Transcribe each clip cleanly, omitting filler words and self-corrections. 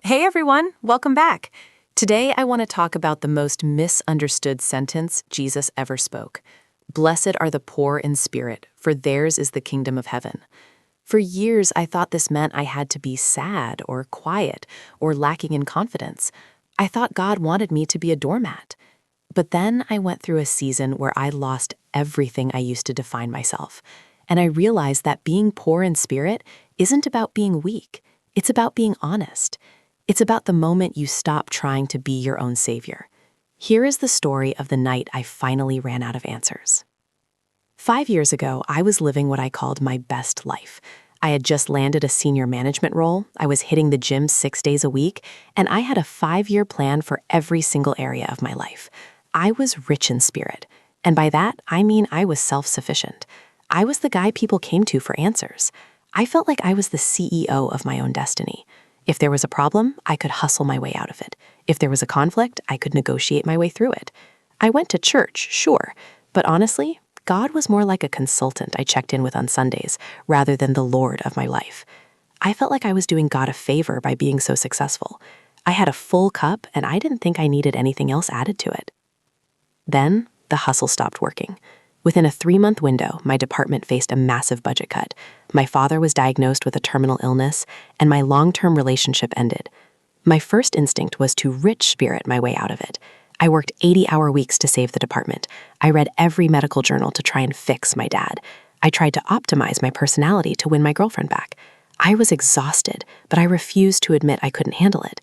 Hey everyone, welcome back. Today I want to talk about the most misunderstood sentence Jesus ever spoke. Blessed are the poor in spirit, for theirs is the kingdom of heaven. For years I thought this meant I had to be sad or quiet or lacking in confidence. I thought God wanted me to be a doormat. But then I went through a season where I lost everything I used to define myself. And I realized that being poor in spirit isn't about being weak. It's about being honest. It's about the moment you stop trying to be your own savior. Here is the story of the night I finally ran out of answers. 5 years ago, I was living what I called my best life. I had just landed a senior management role, I was hitting the gym 6 days a week, and I had a 5-year plan for every single area of my life. I was rich in spirit, and by that, I mean I was self-sufficient. I was the guy people came to for answers. I felt like I was the CEO of my own destiny. If there was a problem, I could hustle my way out of it. If there was a conflict, I could negotiate my way through it. I went to church, sure, but honestly, God was more like a consultant I checked in with on Sundays rather than the Lord of my life. I felt like I was doing God a favor by being so successful. I had a full cup, and I didn't think I needed anything else added to it. Then, the hustle stopped working. Within a 3-month window, my department faced a massive budget cut. My father was diagnosed with a terminal illness, and my long-term relationship ended. My first instinct was to rich spirit my way out of it. I worked 80-hour weeks to save the department. I read every medical journal to try and fix my dad. I tried to optimize my personality to win my girlfriend back. I was exhausted, but I refused to admit I couldn't handle it.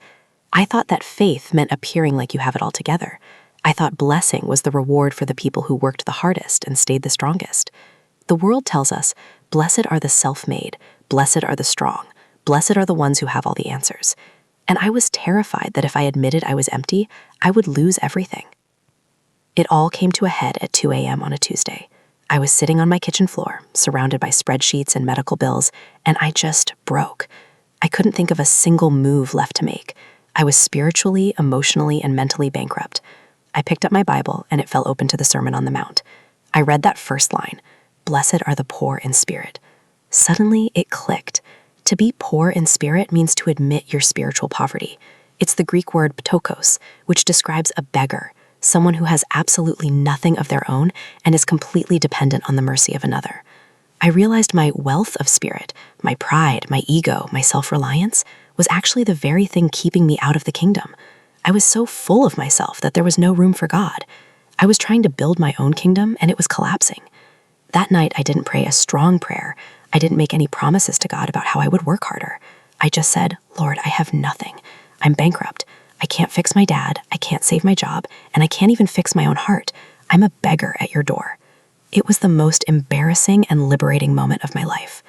I thought that faith meant appearing like you have it all together. I thought blessing was the reward for the people who worked the hardest and stayed the strongest. The world tells us, blessed are the self-made, blessed are the strong, blessed are the ones who have all the answers. And I was terrified that if I admitted I was empty, I would lose everything. It all came to a head at 2 a.m. on a Tuesday. I was sitting on my kitchen floor, surrounded by spreadsheets and medical bills, and I just broke. I couldn't think of a single move left to make. I was spiritually, emotionally, and mentally bankrupt. I picked up my Bible, and it fell open to the Sermon on the Mount. I read that first line, "Blessed are the poor in spirit." Suddenly, it clicked. To be poor in spirit means to admit your spiritual poverty. It's the Greek word ptokos, which describes a beggar, someone who has absolutely nothing of their own and is completely dependent on the mercy of another. I realized my wealth of spirit, my pride, my ego, my self-reliance, was actually the very thing keeping me out of the kingdom. I was so full of myself that there was no room for God. I was trying to build my own kingdom, and it was collapsing. That night, I didn't pray a strong prayer. I didn't make any promises to God about how I would work harder. I just said, Lord, I have nothing. I'm bankrupt. I can't fix my dad. I can't save my job. And I can't even fix my own heart. I'm a beggar at your door. It was the most embarrassing and liberating moment of my life.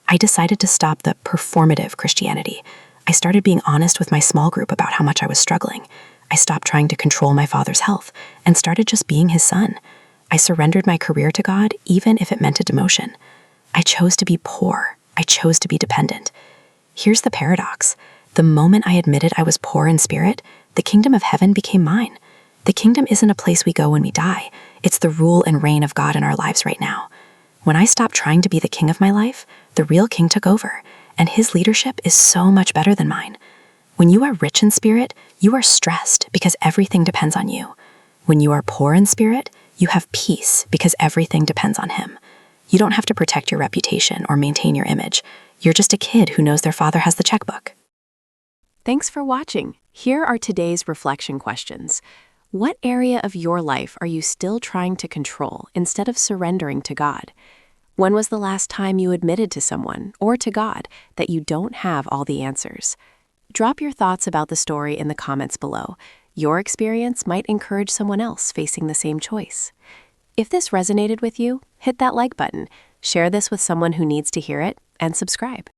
I decided to stop the performative Christianity. I started being honest with my small group about how much I was struggling. I stopped trying to control my father's health and started just being his son. I surrendered my career to God, even if it meant a demotion. I chose to be poor. I chose to be dependent. Here's the paradox. The moment I admitted I was poor in spirit, the kingdom of heaven became mine. The kingdom isn't a place we go when we die. It's the rule and reign of God in our lives right now. When I stopped trying to be the king of my life, the real king took over, and his leadership is so much better than mine. When you are rich in spirit, you are stressed because everything depends on you. When you are poor in spirit, you have peace because everything depends on him. You don't have to protect your reputation or maintain your image. You're just a kid who knows their father has the checkbook. Thanks for watching. Here are today's reflection questions. What area of your life are you still trying to control instead of surrendering to God? When was the last time you admitted to someone or to God that you don't have all the answers? Drop your thoughts about the story in the comments below. Your experience might encourage someone else facing the same choice. If this resonated with you, hit that like button, share this with someone who needs to hear it, and subscribe.